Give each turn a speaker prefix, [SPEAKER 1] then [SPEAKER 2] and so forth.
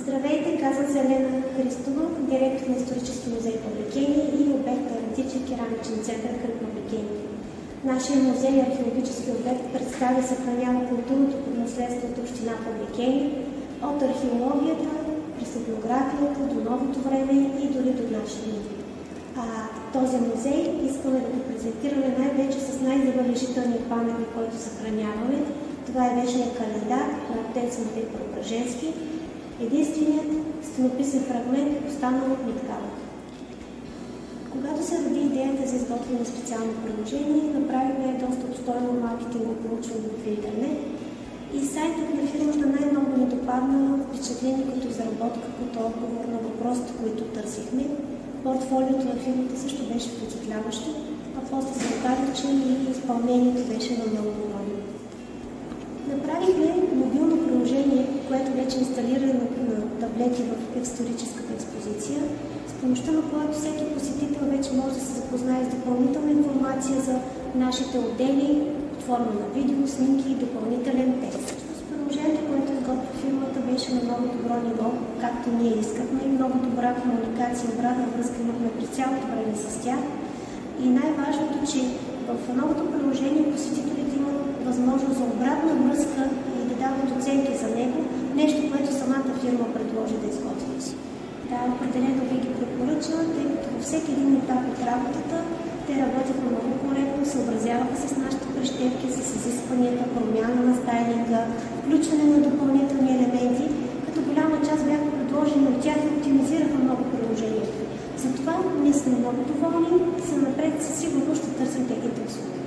[SPEAKER 1] Здравейте, казвам се Елена Христова, директор на Исторически музей Павликени и обект на античен керамичен център към Павликени. Нашия музей археологически обект представя и съхранява културното наследство от община Павликени, от археологията, през етнографията до новото време и дори до нашия дни. Този музей искаме да го презентираме най-вече с най-забележителния паметник, който съхраняваме. Това е вечният календар на отец Матей Преображенски, единственият стенописен фрагмент, останал от Миткалов. Когато се роди идеята за изготвяне на специално приложение, направихме доста обстойно маркетингово проучване в интернет и сайтът на фирмата най-много ни допадна впечатление като изработка, като отговор на въпросите, които търсихме. Портфолиото на фирмата също беше впечатляващо, а после се оказа, че и изпълнението беше на много добро. Направихме мобилно приложение, което вече е инсталирано на таблети в историческата експозиция, с помощта на което всеки посетител вече може да се запознае с допълнителна информация за нашите отдели, под форма на видео, снимки и допълнителен текст. С приложението, което изготви фирмата, беше на много добро ниво, както ние искахме, и много добра комуникация и обратна връзка имахме през цялото време с тях. И най-важното, че в новото приложение посетителите имат възможност за обратна връзка и да дават оценки за него, нещо, което самата фирма предложи да изготви. Да, определено ви ги препоръчвам, тъй като във всеки един етап от работата те работят много коректно, съобразяваха се с нашите прищевки, с изискванията, промяна на стайлинга, включване на допълнителни елементи, като голяма част бяха предложени от тях и оптимизираха много приложението. Затова ние сме много доволни и за напред със сигурност ще търсим техните услуги.